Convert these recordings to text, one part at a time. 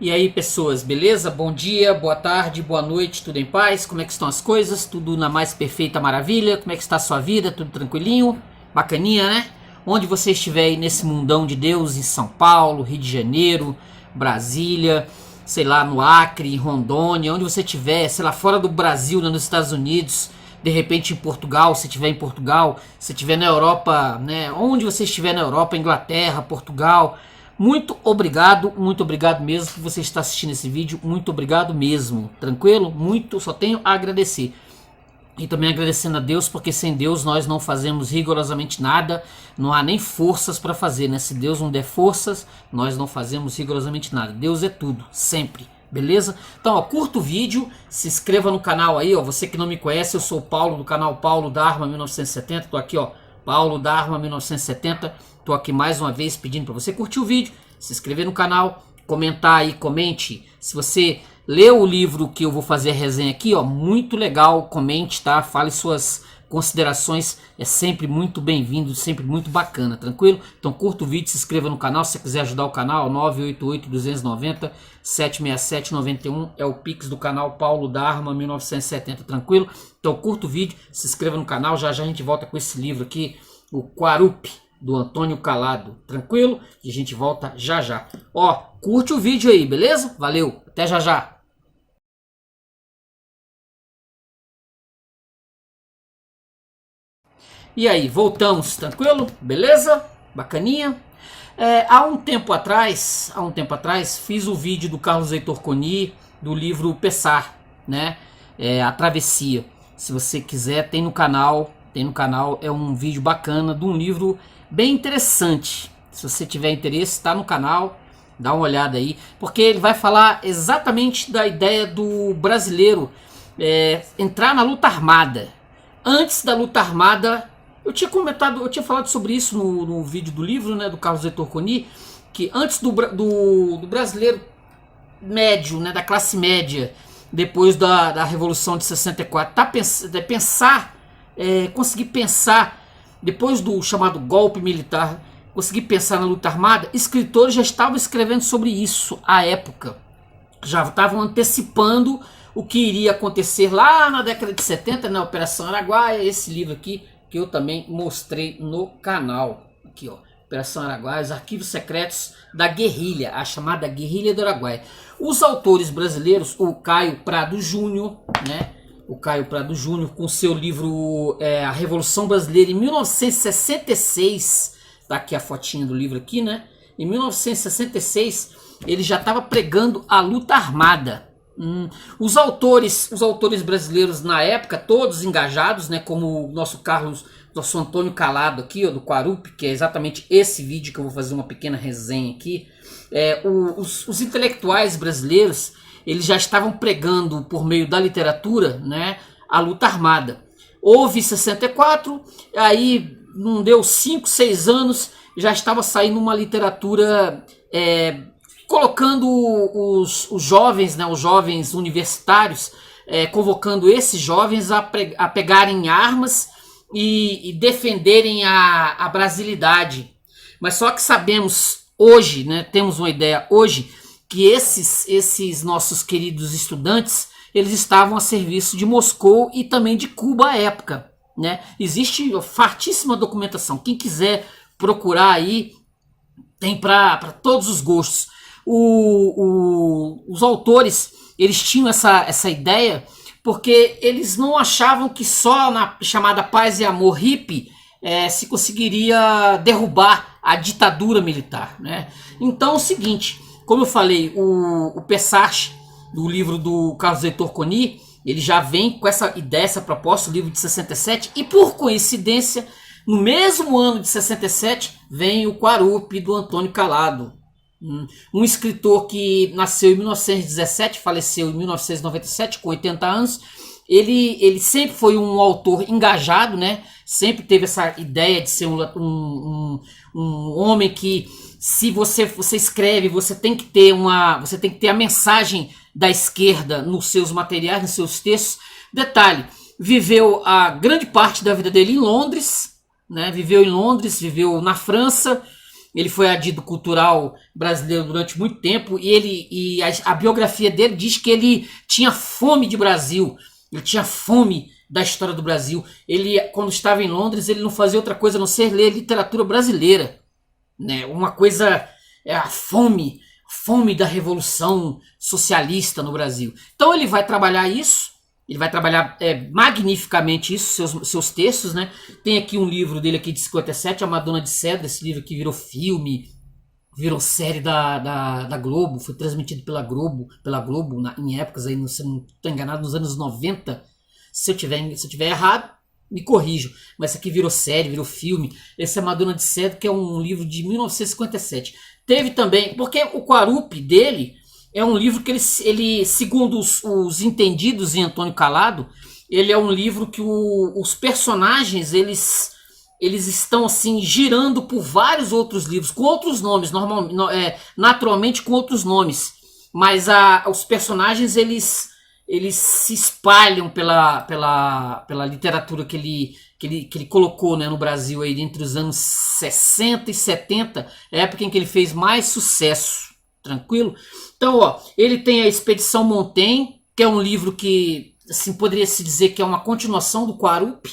E aí, pessoas, beleza? Bom dia, boa tarde, boa noite, tudo em paz? Como é que estão as coisas? Tudo na mais perfeita maravilha? Como é que está a sua vida? Tudo tranquilinho? Bacaninha, né? Onde você estiver aí nesse mundão de Deus, em São Paulo, Rio de Janeiro, Brasília, sei lá, no Acre, Rondônia, onde você estiver, sei lá, fora do Brasil, nos Estados Unidos, de repente em Portugal, se estiver em Portugal, se estiver na Europa, né? Onde você estiver na Europa, Inglaterra, Portugal, muito obrigado mesmo que você está assistindo esse vídeo, muito obrigado mesmo, tranquilo? Só tenho a agradecer. E também agradecendo a Deus, porque sem Deus nós não fazemos rigorosamente nada, não há nem forças para fazer, né? Se Deus não der forças, nós não fazemos rigorosamente nada. Deus é tudo, sempre, beleza? Então, ó, curta o vídeo, se inscreva no canal aí, ó. Você que não me conhece, eu sou o Paulo do canal Paulo da Arma 1970, tô aqui, ó, Paulo da Arma 1970. Tô aqui mais uma vez pedindo para você curtir o vídeo, se inscrever no canal, comentar aí, comente. Se você leu o livro que eu vou fazer a resenha aqui, ó, muito legal, comente, tá? Fale suas considerações, é sempre muito bem-vindo, sempre muito bacana, tranquilo? Então curta o vídeo, se inscreva no canal, se você quiser ajudar o canal, 988-290-76791 é o Pix do canal Paulo da Arma 1970, tranquilo? Então curta o vídeo, se inscreva no canal, já já a gente volta com esse livro aqui, o Quarupi, do Antônio Calado, tranquilo? E a gente volta já já. Ó, curte o vídeo aí, beleza? Valeu, até já já. E aí, voltamos, tranquilo? Beleza? Bacaninha? Há um tempo atrás, fiz o vídeo do Carlos Heitor Coni, do livro Pessar, né? A Travessia. Se você quiser, tem no canal, é um vídeo bacana de um livro bem interessante. Se você tiver interesse, está no canal, dá uma olhada aí, porque ele vai falar exatamente da ideia do brasileiro entrar na luta armada. Antes da luta armada, eu tinha falado sobre isso no vídeo do livro, né, do Carlos Heitor Coni, que antes do brasileiro médio, né, da classe média, depois da Revolução de 64, conseguir pensar, depois do chamado golpe militar, conseguir pensar na luta armada, escritores já estavam escrevendo sobre isso à época. Já estavam antecipando o que iria acontecer lá na década de 70, na Operação Araguaia, esse livro aqui, que eu também mostrei no canal. Aqui, ó, Operação Araguaia, os arquivos secretos da guerrilha, a chamada Guerrilha do Araguaia. Os autores brasileiros, o Caio Prado Júnior, né? O Caio Prado Júnior, com seu livro A Revolução Brasileira, em 1966, tá aqui a fotinha do livro aqui, né? Em 1966, ele já estava pregando a luta armada. Os autores brasileiros na época, todos engajados, né? Como o nosso Antônio Calado aqui, ó, do Quarupi, que é exatamente esse vídeo que eu vou fazer uma pequena resenha aqui. Os intelectuais brasileiros, eles já estavam pregando por meio da literatura, né, a luta armada. Houve 64, aí não deu 5, 6 anos, já estava saindo uma literatura colocando os jovens, né, os jovens universitários, convocando esses jovens a pegarem armas e defenderem a brasilidade. Mas só que sabemos hoje, né, temos uma ideia hoje, que esses nossos queridos estudantes, eles estavam a serviço de Moscou e também de Cuba à época, né? Existe fartíssima documentação, quem quiser procurar aí, tem para todos os gostos. Os autores, eles tinham essa ideia porque eles não achavam que só na chamada paz e amor hippie se conseguiria derrubar a ditadura militar, né? Então é o seguinte, como eu falei, o Pessach, do livro do Carlos Heitor Coni, ele já vem com essa ideia, essa proposta, o livro de 67, e por coincidência, no mesmo ano de 67, vem o Quarupi, do Antônio Calado. Um escritor que nasceu em 1917, faleceu em 1997, com 80 anos. Ele sempre foi um autor engajado, né? Sempre teve essa ideia de ser um homem que, se você escreve, você tem que ter a mensagem da esquerda nos seus materiais, nos seus textos. Detalhe, viveu a grande parte da vida dele em Londres, né? Viveu em Londres, viveu na França, Ele foi adido cultural brasileiro durante muito tempo e a biografia dele diz que ele tinha fome de Brasil, ele tinha fome da história do Brasil. Ele, quando estava em Londres, ele não fazia outra coisa a não ser ler literatura brasileira, né? Uma coisa, a fome da revolução socialista no Brasil. Então ele vai trabalhar isso. Ele vai trabalhar magnificamente isso, seus textos, né? Tem aqui um livro dele aqui de 57, A Madonna de Cedro. Esse livro aqui virou filme, virou série da Globo, foi transmitido pela Globo em épocas, aí, se não estou enganado, nos anos 90. Se eu tiver errado, me corrijo. Mas esse aqui virou série, virou filme. Esse é Madonna de Cedro, que é um livro de 1957. Teve também, porque o Quarupi dele é um livro que ele segundo os entendidos em Antônio Calado, ele é um livro que os personagens, eles estão assim girando por vários outros livros, com outros nomes, naturalmente com outros nomes. Mas os personagens, eles se espalham pela literatura que ele colocou, né, no Brasil aí, entre os anos 60 e 70, é a época em que ele fez mais sucesso. Tranquilo? Então, ó, ele tem a Expedição Montaigne, que é um livro que, assim, poderia se dizer que é uma continuação do Quarupi,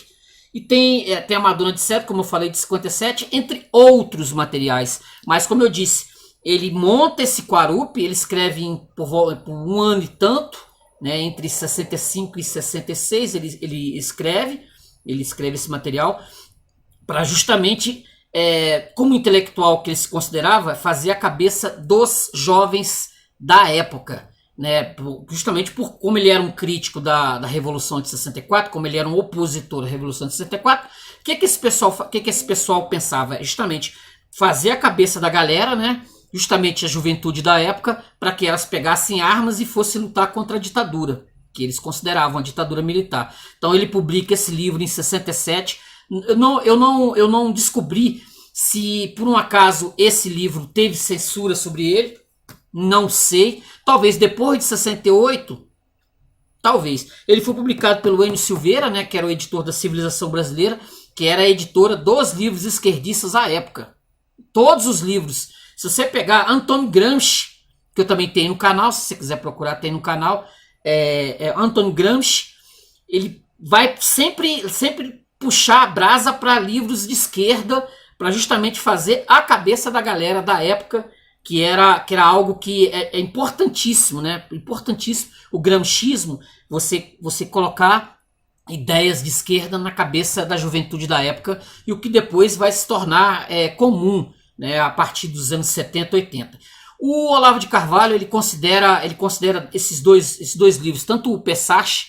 e tem a Madonna de Cedro, como eu falei, de 57, entre outros materiais. Mas, como eu disse, ele monta esse Quarupi, ele escreve por um ano e tanto, né, entre 65 e 66, ele escreve esse material para justamente, como intelectual que ele se considerava, fazer a cabeça dos jovens da época, né, justamente por como ele era um crítico da Revolução de 64, como ele era um opositor à Revolução de 64, o que esse pessoal pensava? Justamente fazer a cabeça da galera, né, justamente a juventude da época, para que elas pegassem armas e fossem lutar contra a ditadura, que eles consideravam a ditadura militar. Então ele publica esse livro em 67. Eu não descobri se por um acaso esse livro teve censura sobre ele, não sei. Talvez depois de 68, talvez. Ele foi publicado pelo Enio Silveira, né, que era o editor da Civilização Brasileira, que era a editora dos livros esquerdistas à época. Todos os livros. Se você pegar Antônio Gramsci, que eu também tenho no canal, se você quiser procurar, tem no canal, Antônio Gramsci, ele vai sempre puxar a brasa para livros de esquerda, para justamente fazer a cabeça da galera da época, que era algo que é importantíssimo, né? Importantíssimo o gramscismo, você colocar ideias de esquerda na cabeça da juventude da época, e o que depois vai se tornar comum, né, a partir dos anos 70, 80. O Olavo de Carvalho, ele considera esses dois livros, tanto o Pessach,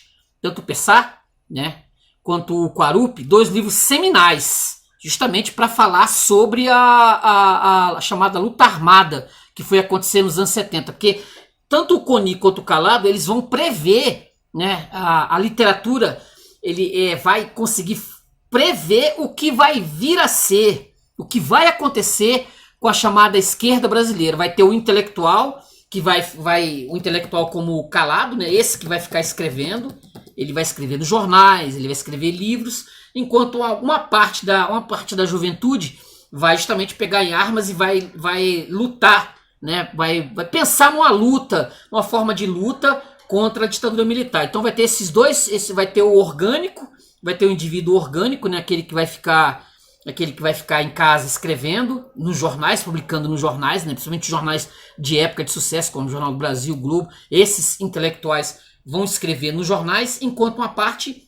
né, quanto o Quarupi, dois livros seminais, justamente para falar sobre a chamada luta armada que foi acontecer nos anos 70, porque tanto o Coni quanto o Calado, eles vão prever, né, a literatura, ele vai conseguir prever o que vai vir a ser, o que vai acontecer com a chamada esquerda brasileira. Vai ter o intelectual, que o intelectual como o Calado, né, esse que vai ficar escrevendo, ele vai escrever nos jornais, ele vai escrever livros, enquanto uma parte da juventude vai justamente pegar em armas e vai lutar, né, vai pensar numa luta, uma forma de luta contra a ditadura militar. Então vai ter esses dois, vai ter o orgânico, vai ter o indivíduo orgânico, né, aquele que vai ficar em casa escrevendo nos jornais, publicando nos jornais, né, principalmente jornais de época de sucesso, como o Jornal do Brasil, o Globo. Esses intelectuais vão escrever nos jornais, enquanto uma parte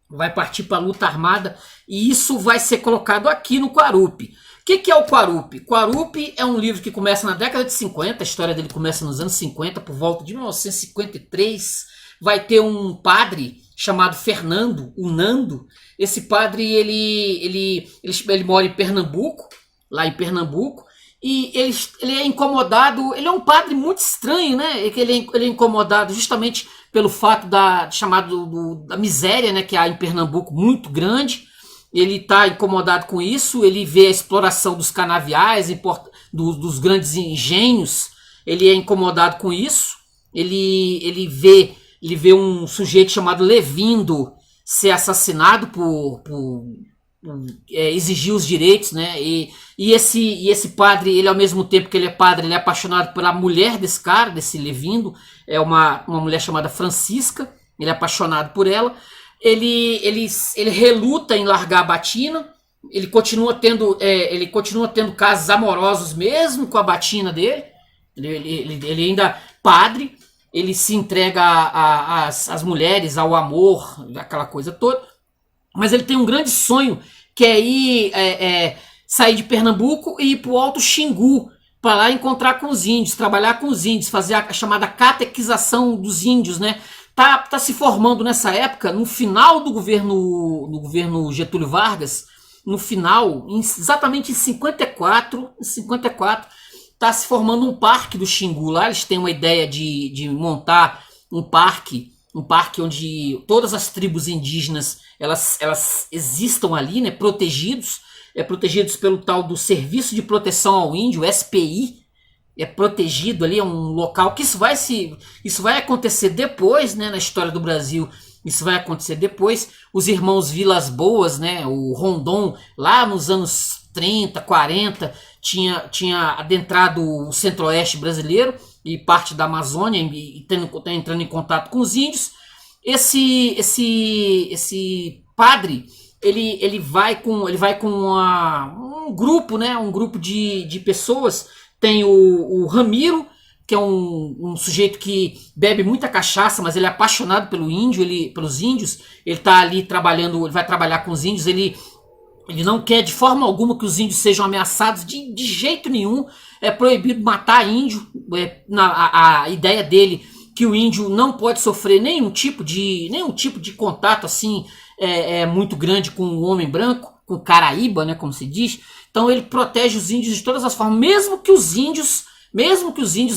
vai partir para a luta armada, e isso vai ser colocado aqui no Quarupi. O que é o Quarupi? Quarupi é um livro que começa na década de 50, a história dele começa nos anos 50, por volta de 1953. Vai ter um padre chamado Fernando, o Nando. Esse padre, ele mora em Pernambuco, lá em Pernambuco, e ele é incomodado, ele é um padre muito estranho, né? Ele é incomodado justamente pelo fato da miséria, né, que há em Pernambuco, muito grande. Ele está incomodado com isso, ele vê a exploração dos canaviais, dos grandes engenhos, ele é incomodado com isso, ele vê um sujeito chamado Levindo ser assassinado por exigir os direitos, né? E E esse padre, ele ao mesmo tempo que ele é padre, ele é apaixonado pela mulher desse cara, desse Levindo, é uma mulher chamada Francisca, ele é apaixonado por ela. Ele reluta em largar a batina, ele continua tendo casos amorosos mesmo com a batina dele, ele ainda padre, ele se entrega às mulheres, ao amor, aquela coisa toda, mas ele tem um grande sonho, que é sair de Pernambuco e ir para o Alto Xingu, para lá encontrar com os índios, trabalhar com os índios, fazer a chamada catequização dos índios, né? Tá se formando nessa época, no final do governo Getúlio Vargas, no final, exatamente em 54, tá se formando um parque do Xingu. Lá eles têm uma ideia de montar um parque onde todas as tribos indígenas elas existam ali, né, protegidos pelo tal do Serviço de Proteção ao Índio, SPI, é protegido ali, é um local que isso vai acontecer depois, né, na história do Brasil. Isso vai acontecer depois. Os irmãos Vilas Boas, né, o Rondon, lá nos anos 30, 40, tinha adentrado o centro-oeste brasileiro e parte da Amazônia, e entrando em contato com os índios. Esse padre, ele vai com um grupo, né, um grupo de pessoas. Tem o Ramiro, que é um sujeito que bebe muita cachaça, mas ele é apaixonado pelos índios. Ele tá ali trabalhando, ele vai trabalhar com os índios, ele não quer de forma alguma que os índios sejam ameaçados, de jeito nenhum. É proibido matar índio. A ideia dele que o índio não pode sofrer nenhum tipo de contato assim muito grande com o homem branco, com o Caraíba, né, como se diz. Então ele protege os índios de todas as formas, mesmo que os índios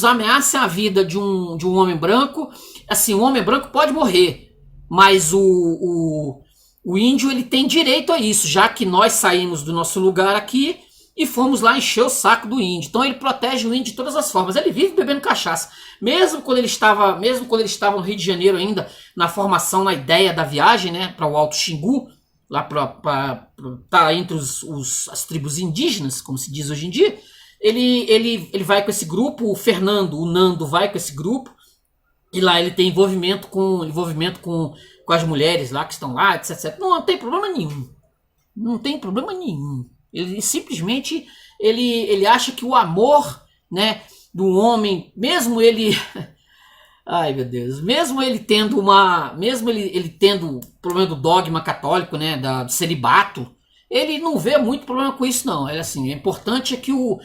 ameacem a vida de um homem branco. Assim, o homem branco pode morrer, mas o índio, ele tem direito a isso, já que nós saímos do nosso lugar aqui e fomos lá encher o saco do índio. Então ele protege o índio de todas as formas. Ele vive bebendo cachaça, mesmo quando ele estava no Rio de Janeiro ainda, na formação, na ideia da viagem, né, para o Alto Xingu, lá para tá entre as tribos indígenas, como se diz hoje em dia. Ele vai com esse grupo, o Fernando, o Nando vai com esse grupo, e lá ele tem envolvimento com as mulheres lá que estão lá, etc. Não tem problema nenhum. Não tem problema nenhum. Ele simplesmente ele acha que o amor, né, do homem, mesmo ele ai meu Deus, mesmo ele tendo ele tendo o problema do dogma católico, né, do celibato, ele não vê muito problema com isso, não. É assim, é importante que o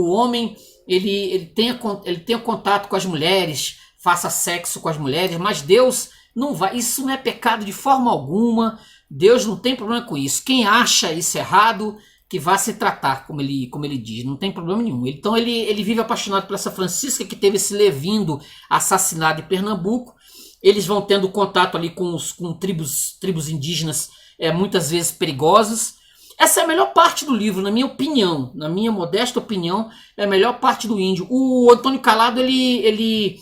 homem ele tenha contato com as mulheres, faça sexo com as mulheres, mas Deus não vai, isso não é pecado de forma alguma. Deus não tem problema com isso. Quem acha isso errado, que vá se tratar, como ele diz, não tem problema nenhum. Então ele vive apaixonado por essa Francisca, que teve esse Levindo assassinado em Pernambuco. Eles vão tendo contato ali com tribos indígenas, muitas vezes perigosas. Essa é a melhor parte do livro, na minha opinião, na minha modesta opinião, é a melhor parte do índio. O Antônio Calado, ele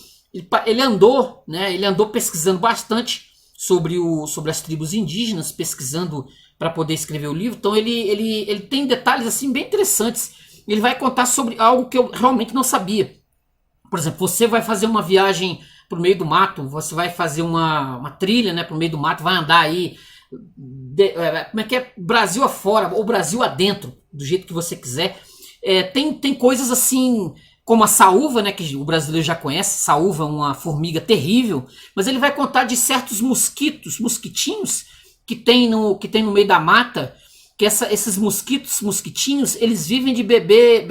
andou, né? Ele andou pesquisando bastante sobre as tribos indígenas, pesquisando para poder escrever o livro. Então ele tem detalhes assim bem interessantes. Ele vai contar sobre algo que eu realmente não sabia. Por exemplo, você vai fazer uma viagem para o meio do mato, você vai fazer uma trilha, né, para o meio do mato, vai andar aí, como é que é, Brasil afora ou Brasil adentro, do jeito que você quiser. Tem coisas assim, como a saúva, né, que o brasileiro já conhece. Saúva é uma formiga terrível, mas ele vai contar de certos mosquitinhos que tem no meio da mata, que esses mosquitinhos, eles vivem de beber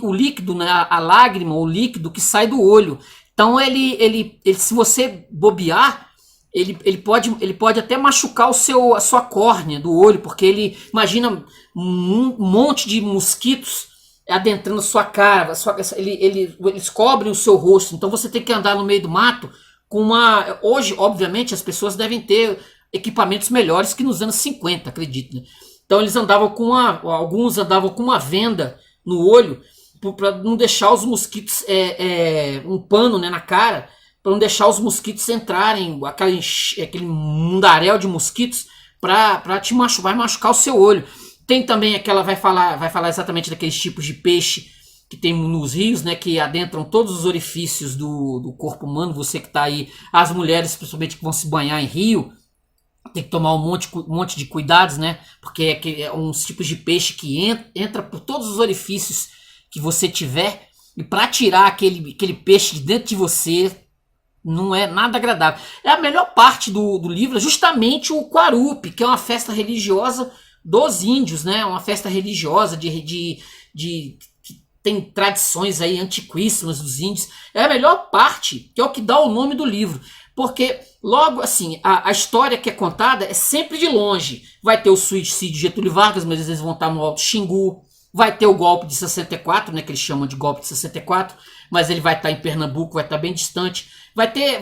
o líquido, né, a lágrima, o líquido que sai do olho. Então ele se você bobear, ele pode até machucar a sua córnea do olho, porque ele imagina um monte de mosquitos adentrando sua cara, eles cobrem o seu rosto. Então você tem que andar no meio do mato hoje, obviamente, as pessoas devem ter equipamentos melhores que nos anos 50, acredito, né? Então alguns andavam com uma venda no olho para não deixar os mosquitos, um pano, né, na cara, para não deixar os mosquitos entrarem, aquele mundaréu de mosquitos, para te machucar, vai machucar o seu olho. Tem também aquela, vai falar exatamente daqueles tipos de peixe que tem nos rios, né, que adentram todos os orifícios do corpo humano. Você que está aí, as mulheres principalmente que vão se banhar em rio, tem que tomar um monte de cuidados, né, porque é uns tipos de peixe que entra por todos os orifícios que você tiver, e para tirar aquele peixe de dentro de você não é nada agradável. É a melhor parte do livro, é justamente o Quarupi, que é uma festa religiosa dos índios, né, uma festa religiosa que tem tradições aí antiquíssimas dos índios. É a melhor parte, que é o que dá o nome do livro. Porque logo assim, a história que é contada é sempre de longe. Vai ter o suicídio de Getúlio Vargas, mas eles vão estar no Alto Xingu. Vai ter o golpe de 64, né, que eles chamam de golpe de 64, mas ele vai estar em Pernambuco, vai estar bem distante. Vai ter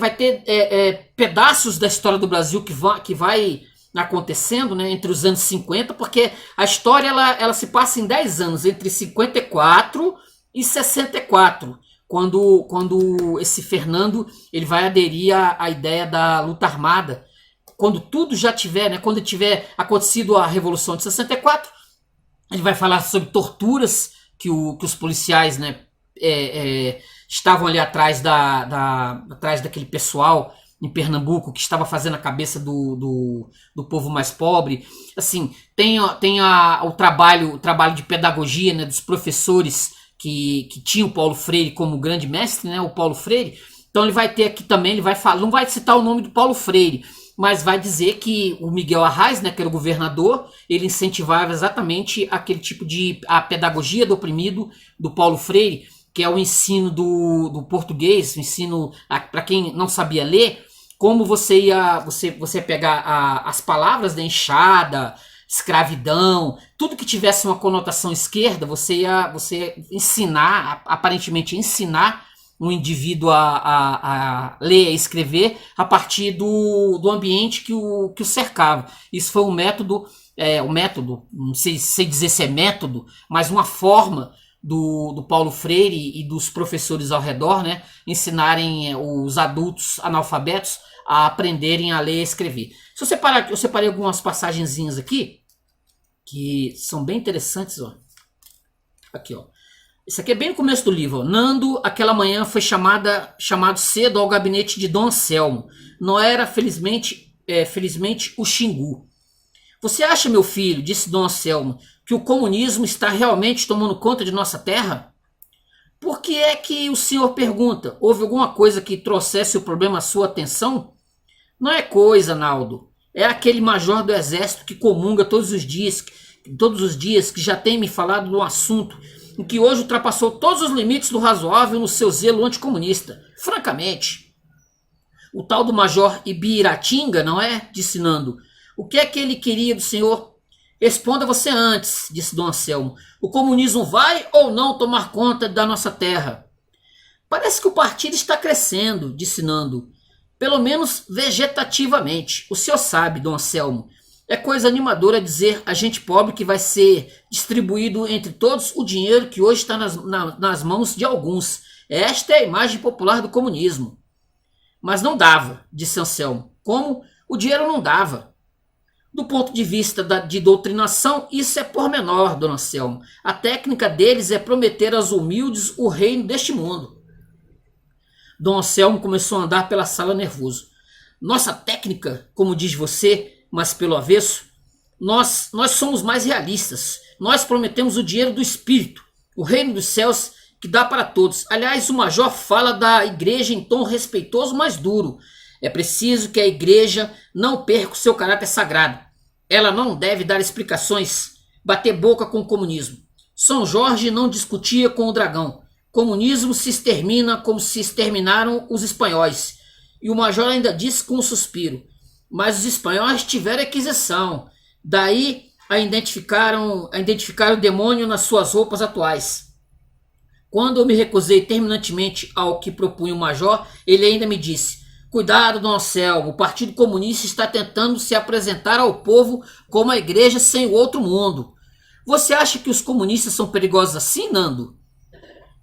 pedaços da história do Brasil que vai acontecendo, né, entre os anos 50, porque a história ela se passa em 10 anos, entre 54 e 64, quando esse Fernando ele vai aderir à ideia da luta armada. Quando tudo já tiver, né, quando tiver acontecido a Revolução de 64, ele vai falar sobre torturas que os policiais, né, estavam ali atrás daquele pessoal em Pernambuco que estava fazendo a cabeça do povo mais pobre. Assim, tem o trabalho de pedagogia, né, dos professores que tinham o Paulo Freire como grande mestre, né, o Paulo Freire. Então ele vai ter aqui também, ele vai falar, não vai citar o nome do Paulo Freire, mas vai dizer que o Miguel Arraes, né, que era o governador, ele incentivava exatamente aquele tipo a pedagogia do oprimido do Paulo Freire, que é o ensino do português, o ensino para quem não sabia ler, como você ia pegar as palavras da enxada, escravidão, tudo que tivesse uma conotação esquerda, você ia ensinar, aparentemente ensinar um indivíduo a ler e escrever a partir do ambiente que o cercava. Isso foi um método, não sei dizer se é método, mas uma forma do Paulo Freire e dos professores ao redor, né, ensinarem os adultos analfabetos a aprenderem a ler e escrever. Se eu separei algumas passagenzinhas aqui, que são bem interessantes, ó. Aqui, ó. Isso aqui é bem no começo do livro, ó. Nando, aquela manhã, foi chamado cedo ao gabinete de Dom Anselmo. Não era, felizmente, o Xingu. Você acha, meu filho, disse Dom Anselmo, que o comunismo está realmente tomando conta de nossa terra? Por que é que o senhor pergunta? Houve alguma coisa que trouxesse o problema à sua atenção? Não é coisa, Naldo. É aquele major do exército que comunga todos os dias, que já tem me falado de um assunto em que hoje ultrapassou todos os limites do razoável no seu zelo anticomunista. Francamente. O tal do major Ibiratinga, não é? Disse Nando. O que é que ele queria do senhor? Responda você antes, disse Dom Anselmo. O comunismo vai ou não tomar conta da nossa terra? Parece que o partido está crescendo, disse Nando. Pelo menos vegetativamente. O senhor sabe, Dom Anselmo. É coisa animadora dizer a gente pobre que vai ser distribuído entre todos o dinheiro que hoje está nas mãos de alguns. Esta é a imagem popular do comunismo. Mas não dava, disse Anselmo. Como? O dinheiro não dava. Do ponto de vista de doutrinação, isso é pormenor, Dona Anselmo. A técnica deles é prometer aos humildes o reino deste mundo. Dom Anselmo começou a andar pela sala nervoso. Nossa técnica, como diz você, mas pelo avesso, nós somos mais realistas. Nós prometemos o dinheiro do espírito, o reino dos céus que dá para todos. Aliás, o major fala da igreja em tom respeitoso, mas duro. É preciso que a igreja não perca o seu caráter sagrado. Ela não deve dar explicações, bater boca com o comunismo. São Jorge não discutia com o dragão. Comunismo se extermina como se exterminaram os espanhóis. E o major ainda disse com um suspiro. Mas os espanhóis tiveram aquisição. Daí a identificaram o demônio nas suas roupas atuais. Quando eu me recusei terminantemente ao que propunha o major, ele ainda me disse: cuidado, Dom Anselmo, o Partido Comunista está tentando se apresentar ao povo como a igreja sem o outro mundo. Você acha que os comunistas são perigosos assim, Nando?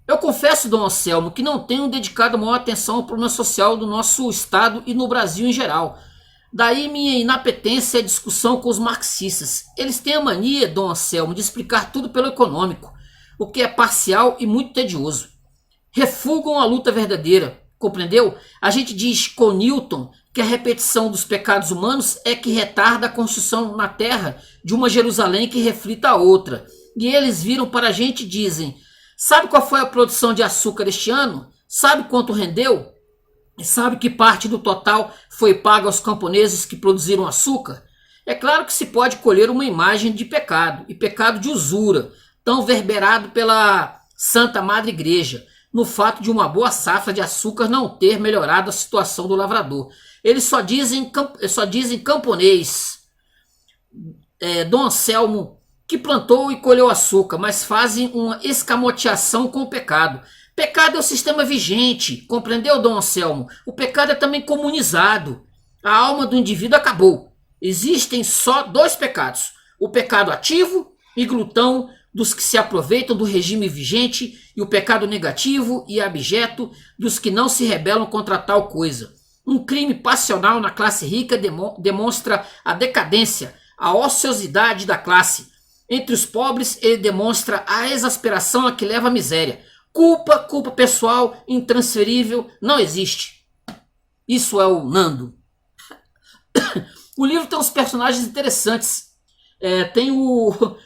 Eu confesso, Dom Anselmo, que não tenho dedicado maior atenção ao problema social do nosso estado e no Brasil em geral. Daí minha inapetência à discussão com os marxistas. Eles têm a mania, Dom Anselmo, de explicar tudo pelo econômico, o que é parcial e muito tedioso. Refugam a luta verdadeira, compreendeu? A gente diz com Newton que a repetição dos pecados humanos é que retarda a construção na terra de uma Jerusalém que reflita a outra. E eles viram para a gente e dizem: sabe qual foi a produção de açúcar este ano? Sabe quanto rendeu? E sabe que parte do total foi paga aos camponeses que produziram açúcar? É claro que se pode colher uma imagem de pecado, e pecado de usura, tão verberado pela Santa Madre Igreja, no fato de uma boa safra de açúcar não ter melhorado a situação do lavrador. Eles só dizem camponês, Dom Anselmo, que plantou e colheu açúcar, mas fazem uma escamoteação com o pecado. Pecado é o sistema vigente, compreendeu, Dom Anselmo? O pecado é também comunizado. A alma do indivíduo acabou. Existem só dois pecados: o pecado ativo e glutão dos que se aproveitam do regime vigente, e o pecado negativo e abjeto dos que não se rebelam contra tal coisa. Um crime passional na classe rica demonstra a decadência, a ociosidade da classe. Entre os pobres, ele demonstra a exasperação a que leva a miséria. Culpa pessoal, intransferível, não existe. Isso é o Nando. O livro tem uns personagens interessantes. Tem o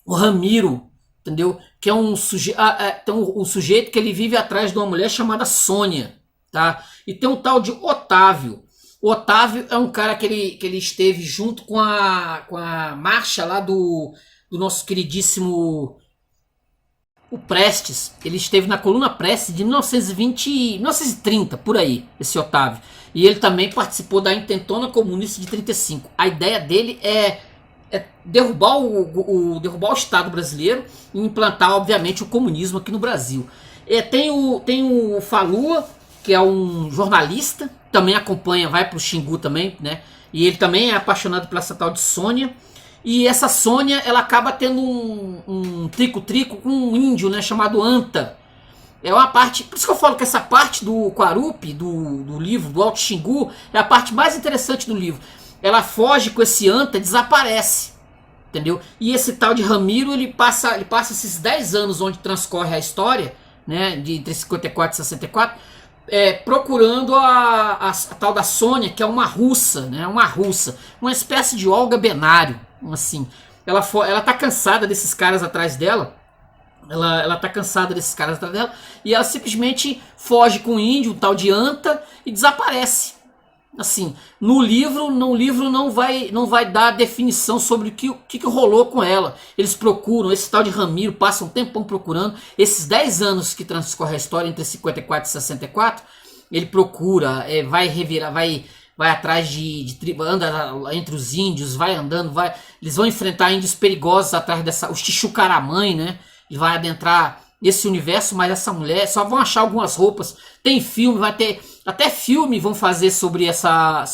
Ramiro, entendeu? Que é um sujeito que ele vive atrás de uma mulher chamada Sônia, tá? E tem um tal de Otávio. O Otávio é um cara que ele esteve junto com a marcha lá do nosso queridíssimo o Prestes. Ele esteve na coluna Prestes de 1930, por aí, esse Otávio. E ele também participou da Intentona Comunista de 35. A ideia dele é derrubar o Estado brasileiro e implantar, obviamente, o comunismo aqui no Brasil. Tem o Falua, que é um jornalista, também acompanha, vai pro Xingu também, né? E ele também é apaixonado pela essa tal de Sônia. E essa Sônia, ela acaba tendo um trico-trico com um índio, né, chamado Anta. É uma parte, por isso que eu falo que essa parte do Quarupi, do livro, do Alto Xingu, é a parte mais interessante do livro. Ela foge com esse Anta, desaparece, entendeu? E esse tal de Ramiro, ele passa esses 10 anos onde transcorre a história, né, entre 54 e 64, procurando a tal da Sônia, que é uma russa, né, uma espécie de Olga Benário, assim. Ela tá cansada desses caras atrás dela. Ela tá cansada desses caras atrás dela. E ela simplesmente foge com o índio, o tal de Anta, e desaparece. Assim, no livro não vai dar definição sobre o que rolou com ela. Eles procuram, esse tal de Ramiro passa um tempão procurando. Esses 10 anos que transcorre a história entre 54 e 64, ele procura, vai atrás de tribo, anda entre os índios, vai andando, eles vão enfrentar índios perigosos atrás os Tichucaramãe, né? E vai adentrar esse universo, mas essa mulher só vão achar algumas roupas. Tem filme, vai ter até filme vão fazer sobre essa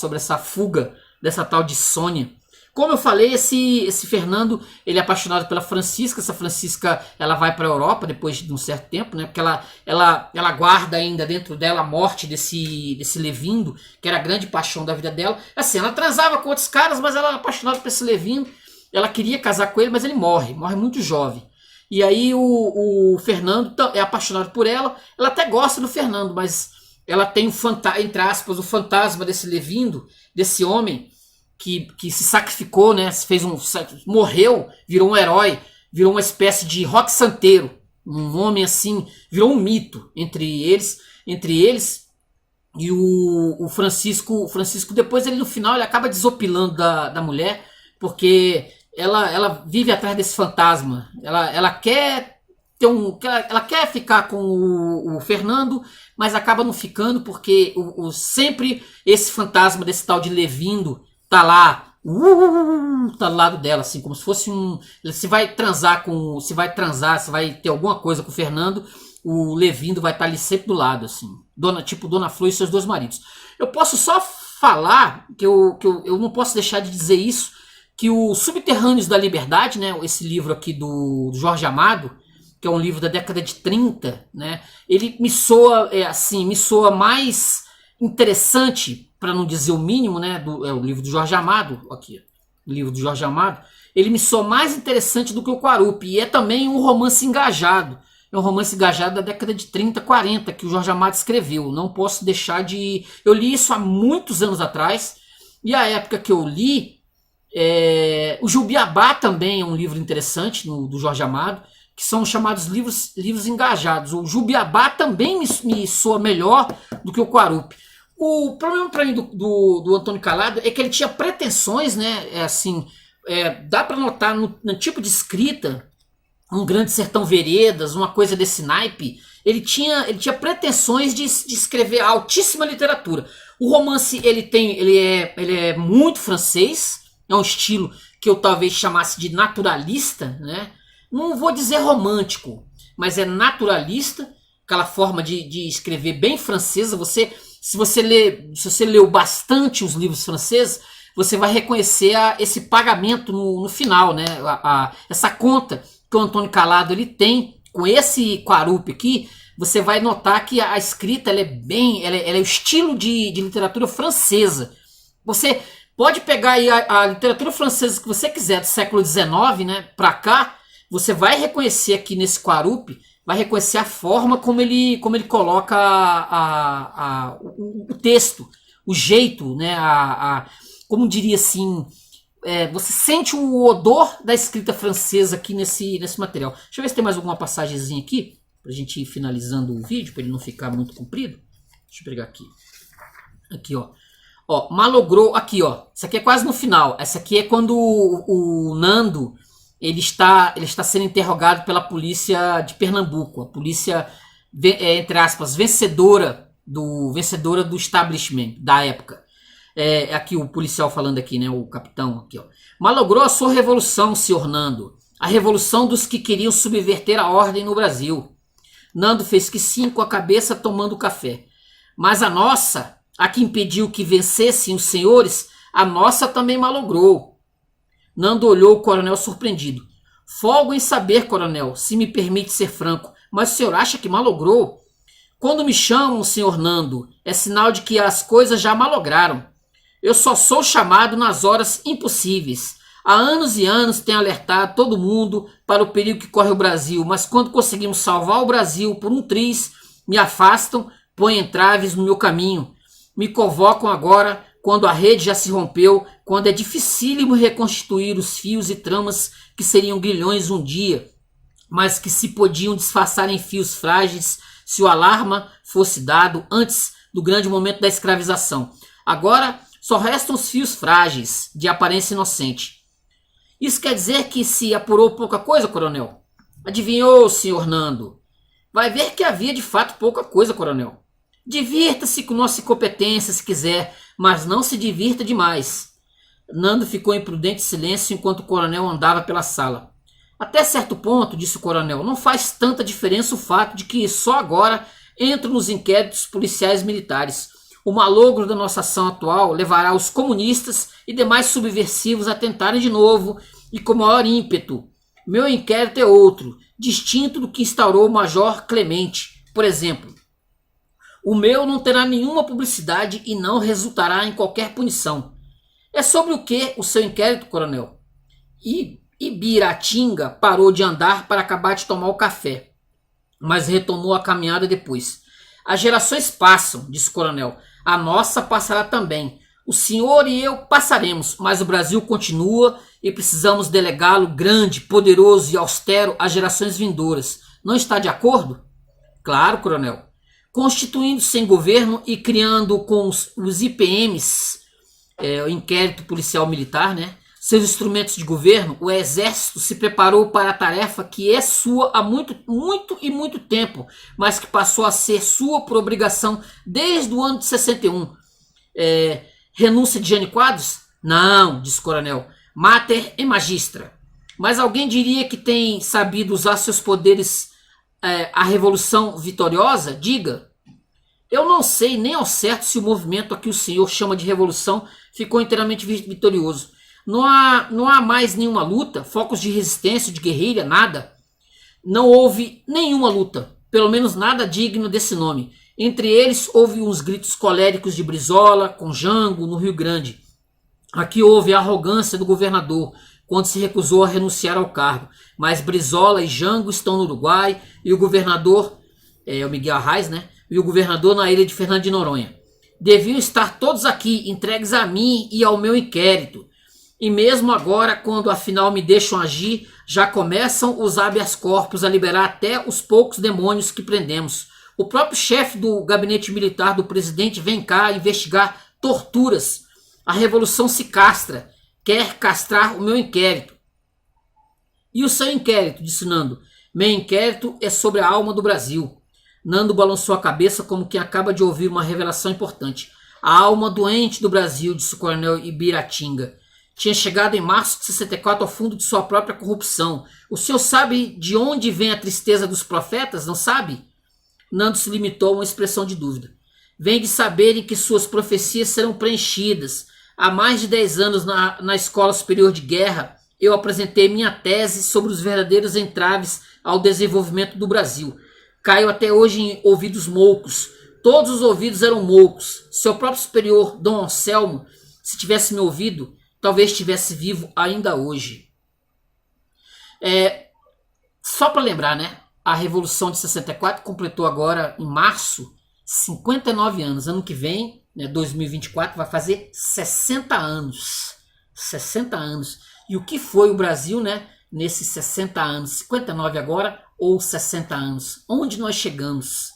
fuga dessa tal de Sônia. Como eu falei, esse Fernando, ele é apaixonado pela Francisca. Essa Francisca, ela vai para a Europa depois de um certo tempo, né? Porque ela guarda ainda dentro dela a morte desse Levindo, que era a grande paixão da vida dela. Assim, ela transava com outros caras, mas ela era apaixonada por esse Levindo. Ela queria casar com ele, mas ele morre muito jovem. E aí o Fernando é apaixonado por ela. Ela até gosta do Fernando, mas ela tem entre aspas, o fantasma desse Levindo, desse homem que se sacrificou, né? Morreu, virou um herói, virou uma espécie de rock santeiro, um homem assim, virou um mito entre eles. E o Francisco depois, ele no final, ele acaba desopilando da mulher, porque ela vive atrás desse fantasma. Ela quer ela quer ficar com o Fernando, mas acaba não ficando, porque sempre esse fantasma desse tal de Levindo tá lá, tá do lado dela, assim, como se fosse se vai ter alguma coisa com o Fernando, o Levindo vai estar ali sempre do lado, assim, Dona Flor e seus dois maridos. Eu posso só falar que eu não posso deixar de dizer isso, que o Subterrâneos da Liberdade, né, esse livro aqui do Jorge Amado, que é um livro da década de 30, né, ele me soa mais interessante para não dizer o mínimo, né, o livro do Jorge Amado, aqui, o livro do Jorge Amado, ele me soa mais interessante do que o Quarup, e é também um romance engajado. É um romance engajado da década de 30, 40, que o Jorge Amado escreveu. Não posso deixar de... Eu li isso há muitos anos atrás, e a época que eu li, o Jubiabá também é um livro interessante, do Jorge Amado, que são chamados livros engajados. O Jubiabá também me soa melhor do que o Quarup. O problema para mim do Antônio Calado é que ele tinha pretensões, né? Dá para notar no tipo de escrita, um Grande Sertão Veredas, uma coisa desse naipe. Ele tinha pretensões de escrever altíssima literatura. O romance ele é muito francês, é um estilo que eu talvez chamasse de naturalista, né? Não vou dizer romântico, mas é naturalista, aquela forma de escrever bem francesa. Se você leu bastante os livros franceses, você vai reconhecer esse pagamento no final, né? Essa conta que o Antônio Calado ele tem com esse Quarup aqui. Você vai notar que a escrita ela é o estilo de literatura francesa. Você pode pegar aí a literatura francesa que você quiser do século XIX, né, para cá. Você vai reconhecer aqui nesse Quarup, vai reconhecer a forma como ele coloca o texto, o jeito, né, como diria assim, você sente o odor da escrita francesa aqui nesse material. Deixa eu ver se tem mais alguma passagemzinha aqui, pra gente ir finalizando o vídeo, para ele não ficar muito comprido. Deixa eu pegar aqui. Aqui, ó. Ó, malogrou, aqui, ó. Isso aqui é quase no final. Essa aqui é quando o Nando... Ele está sendo interrogado pela polícia de Pernambuco, a polícia, entre aspas, vencedora do establishment da época. Aqui o policial falando aqui, né, o capitão aqui, ó. Malogrou a sua revolução, senhor Nando, a revolução dos que queriam subverter a ordem no Brasil. Nando fez que sim com a cabeça tomando café. Mas a nossa, a que impediu que vencessem os senhores, a nossa também malogrou. Nando olhou o coronel surpreendido. Folgo em saber, coronel, se me permite ser franco, mas o senhor acha que malogrou? Quando me chamam, senhor Nando, é sinal de que as coisas já malograram. Eu só sou chamado nas horas impossíveis. Há anos e anos tenho alertado todo mundo para o perigo que corre o Brasil, mas quando conseguimos salvar o Brasil por um triz, me afastam, põem entraves no meu caminho. Me convocam agora, quando a rede já se rompeu, quando é dificílimo reconstituir os fios e tramas que seriam grilhões um dia, mas que se podiam disfarçar em fios frágeis se o alarma fosse dado antes do grande momento da escravização. Agora só restam os fios frágeis, de aparência inocente. Isso quer dizer que se apurou pouca coisa, coronel? Adivinhou, senhor Nando? Vai ver que havia de fato pouca coisa, coronel. Divirta-se com nossa incompetência se quiser, mas não se divirta demais. Nando ficou em prudente silêncio enquanto o coronel andava pela sala. Até certo ponto, disse o coronel, não faz tanta diferença o fato de que só agora entram nos inquéritos policiais militares. O malogro da nossa ação atual levará os comunistas e demais subversivos a tentarem de novo e com maior ímpeto. Meu inquérito é outro, distinto do que instaurou o Major Clemente, por exemplo. O meu não terá nenhuma publicidade e não resultará em qualquer punição. É sobre o que o seu inquérito, coronel? Ibiratinga parou de andar para acabar de tomar o café, mas retomou a caminhada depois. As gerações passam, disse o coronel. A nossa passará também. O senhor e eu passaremos, mas o Brasil continua e precisamos delegá-lo grande, poderoso e austero às gerações vindouras. Não está de acordo? Claro, coronel. Constituindo-se em governo e criando com os IPMs, o inquérito policial militar, né, seus instrumentos de governo, o exército se preparou para a tarefa que é sua há muito tempo, mas que passou a ser sua por obrigação desde o ano de 61. Renúncia de Jânio Quadros? Não, disse o coronel. Mater e magistra. Mas alguém diria que tem sabido usar seus poderes a revolução vitoriosa? Diga. Eu não sei nem ao certo se o movimento a que o senhor chama de revolução ficou inteiramente vitorioso. Não há mais nenhuma luta, focos de resistência, de guerrilha, nada. Não houve nenhuma luta, pelo menos nada digno desse nome. Entre eles houve uns gritos coléricos de Brizola com Jango no Rio Grande. Aqui houve a arrogância do governador quando se recusou a renunciar ao cargo, mas Brizola e Jango estão no Uruguai e o governador, o Miguel Arraes, né? E o governador na ilha de Fernando de Noronha. Deviam estar todos aqui, entregues a mim e ao meu inquérito. E mesmo agora, quando afinal me deixam agir, já começam os habeas corpus a liberar até os poucos demônios que prendemos. O próprio chefe do gabinete militar do presidente vem cá investigar torturas. A revolução se castra, quer castrar o meu inquérito. E o seu inquérito, disse Nando. Meu inquérito é sobre a alma do Brasil. Nando balançou a cabeça como quem acaba de ouvir uma revelação importante. A alma doente do Brasil, disse o coronel Ibiratinga. Tinha chegado em março de 64 ao fundo de sua própria corrupção. O senhor sabe de onde vem a tristeza dos profetas, não sabe? Nando se limitou a uma expressão de dúvida. Vem de saberem que suas profecias serão preenchidas. Há mais de 10 anos na Escola Superior de Guerra, eu apresentei minha tese sobre os verdadeiros entraves ao desenvolvimento do Brasil. Caiu até hoje em ouvidos moucos. Todos os ouvidos eram moucos. Seu próprio superior, Dom Anselmo, se tivesse me ouvido, talvez estivesse vivo ainda hoje. Só para lembrar, né? A Revolução de 64 completou agora, em março, 59 anos. Ano que vem, né, 2024, vai fazer 60 anos. 60 anos. E o que foi o Brasil, né? Nesses 60 anos? 59 agora ou 60 anos? Onde nós chegamos?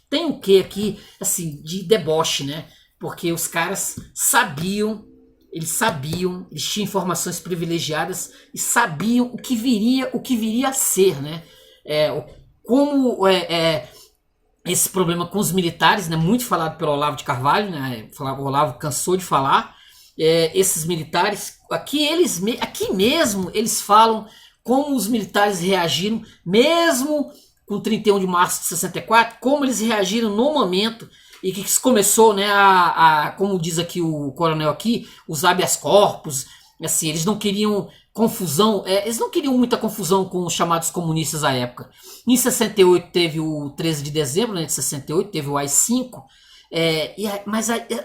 Tem o que aqui, assim, de deboche, né? Porque os caras sabiam, eles tinham informações privilegiadas e sabiam o que viria a ser, né? Esse problema com os militares, né? Muito falado pelo Olavo de Carvalho, né? O Olavo cansou de falar. Esses militares, aqui mesmo eles falam como os militares reagiram, mesmo com 31 de março de 64, como eles reagiram no momento e que começou, né, como diz aqui o coronel aqui, os habeas corpus, assim, eles não queriam confusão, eles não queriam muita confusão com os chamados comunistas à época. Em 68 teve o 13 de dezembro, né, de 68, teve o AI-5,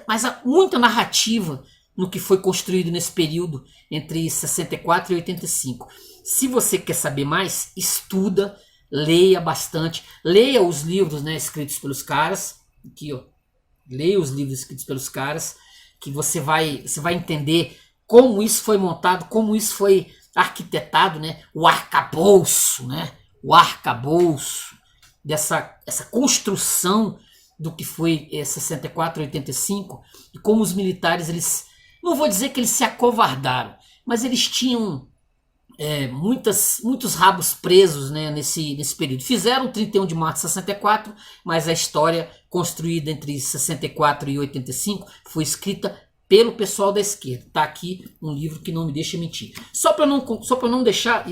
mas há muita narrativa no que foi construído nesse período entre 64 e 85. Se você quer saber mais, estuda, leia bastante, leia os livros, né, escritos pelos caras, aqui ó, leia os livros escritos pelos caras, que você vai entender como isso foi montado, como isso foi arquitetado, né, o arcabouço, né, essa construção do que foi 64 e 85, e como os militares, eles, não vou dizer que eles se acovardaram, mas eles tinham muitos rabos presos, né, nesse período. Fizeram 31 de março de 64, mas a história construída entre 64 e 85 foi escrita pelo pessoal da esquerda. Tá aqui um livro que não me deixa mentir. Só para não deixar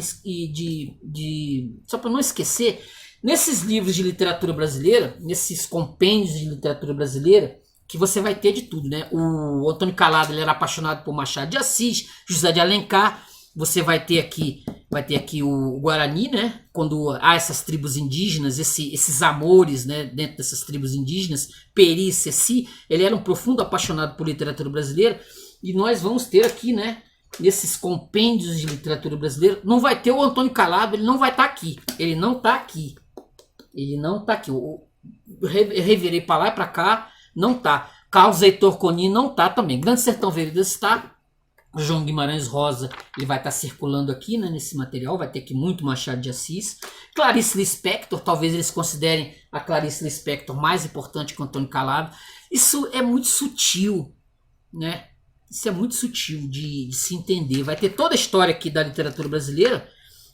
só para não esquecer, nesses livros de literatura brasileira, nesses compêndios de literatura brasileira, que você vai ter de tudo, né? O Antônio Calado, ele era apaixonado por Machado de Assis, José de Alencar. Você vai ter aqui o Guarani, né? Quando há essas tribos indígenas, esses amores, né? Dentro dessas tribos indígenas, Peri e Ceci, ele era um profundo apaixonado por literatura brasileira. E nós vamos ter aqui, né? Nesses compêndios de literatura brasileira, não vai ter o Antônio Calado, ele não vai estar aqui. Ele não está aqui. Eu revirei para lá e para cá, não tá. Carlos Heitor Coni não tá também. Grande Sertão Veredas está. João Guimarães Rosa, ele vai estar circulando aqui, né, nesse material, vai ter aqui muito Machado de Assis. Clarice Lispector, talvez eles considerem a Clarice Lispector mais importante que o Antônio Calado. Isso é muito sutil, né? Isso é muito sutil de se entender. Vai ter toda a história aqui da literatura brasileira,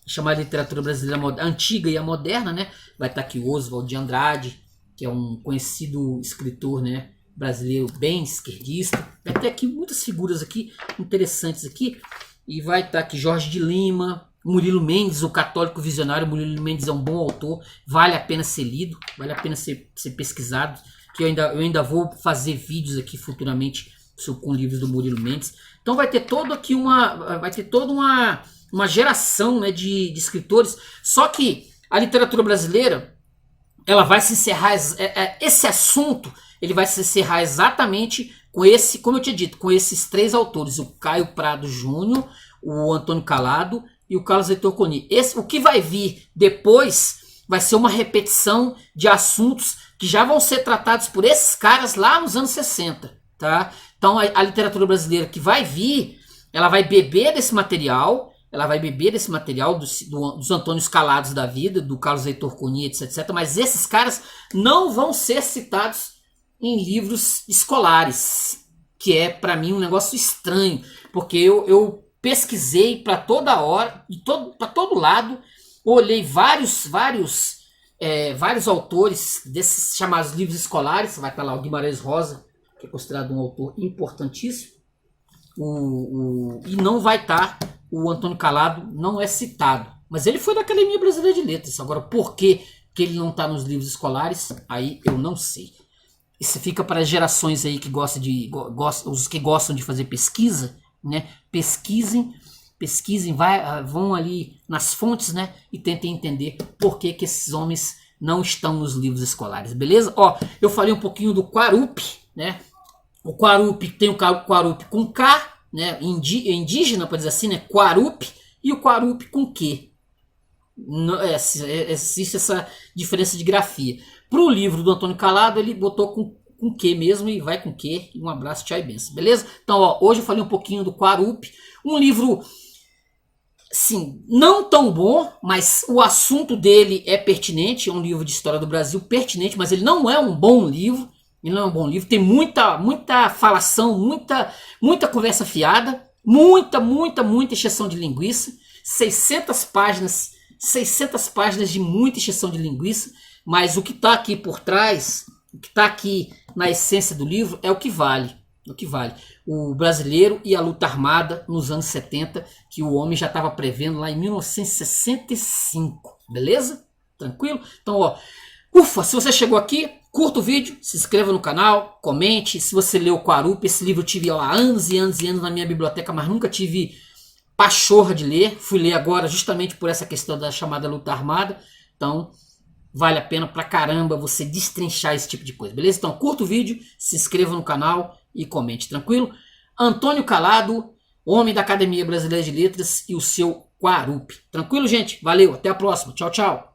chamada literatura brasileira antiga e a moderna, né? Vai estar aqui Oswald de Andrade, que é um conhecido escritor, né, brasileiro bem esquerdista. Vai ter aqui muitas figuras aqui interessantes aqui. E vai estar aqui Jorge de Lima, Murilo Mendes, o católico visionário. Murilo Mendes é um bom autor, vale a pena ser lido, vale a pena ser pesquisado. Que eu ainda vou fazer vídeos aqui futuramente com livros do Murilo Mendes. Então vai ter toda uma geração, né, de escritores. Só que a literatura brasileira, ela vai se encerrar, esse assunto, ele vai se encerrar exatamente com esse, como eu tinha dito, com esses três autores, o Caio Prado Júnior, o Antônio Calado e o Carlos Heitor Coni. O que vai vir depois vai ser uma repetição de assuntos que já vão ser tratados por esses caras lá nos anos 60, tá? Então a literatura brasileira que vai vir, ela vai beber desse material, dos Antônios Calados da vida, do Carlos Heitor Coni, etc. Mas esses caras não vão ser citados em livros escolares, que é para mim um negócio estranho, porque eu pesquisei para toda hora, para todo lado, olhei vários autores desses chamados livros escolares. Vai estar lá o Guimarães Rosa, que é considerado um autor importantíssimo, e não vai estar o Antônio Calado, não é citado, mas ele foi da Academia Brasileira de Letras. Agora, por que ele não está nos livros escolares, aí eu não sei. Isso fica para as gerações aí que os que gostam de fazer pesquisa, né? Pesquisem, vão ali nas fontes, né? E tentem entender por que esses homens não estão nos livros escolares, beleza? Ó, eu falei um pouquinho do Quarupi, né? O Quarupi tem o Quarupi com K, né? Indígena, pode dizer assim, né? Quarupi, e o Quarupi com Q. Existe essa diferença de grafia. Para o livro do Antônio Calado, ele botou com Q mesmo, e vai com Q. E um abraço, tchau e benção, beleza? Então, ó, hoje eu falei um pouquinho do Quarupi, um livro, sim, não tão bom, mas o assunto dele é pertinente. É um livro de história do Brasil pertinente, mas ele não é um bom livro. Ele não é um bom livro, tem muita falação, muita conversa fiada, muita encheção de linguiça, 600 páginas de muita encheção de linguiça, mas o que está aqui por trás, o que está aqui na essência do livro é o que vale. O brasileiro e a luta armada nos anos 70, que o homem já estava prevendo lá em 1965, beleza? Tranquilo? Então, ó, ufa, se você chegou aqui, curta o vídeo, se inscreva no canal, comente. Se você leu o Quarupi, esse livro eu tive há anos e anos na minha biblioteca, mas nunca tive pachorra de ler. Fui ler agora justamente por essa questão da chamada luta armada. Então, vale a pena pra caramba você destrinchar esse tipo de coisa, beleza? Então, curta o vídeo, se inscreva no canal e comente, tranquilo? Antônio Calado, homem da Academia Brasileira de Letras, e o seu Quarupi. Tranquilo, gente? Valeu, até a próxima. Tchau, tchau.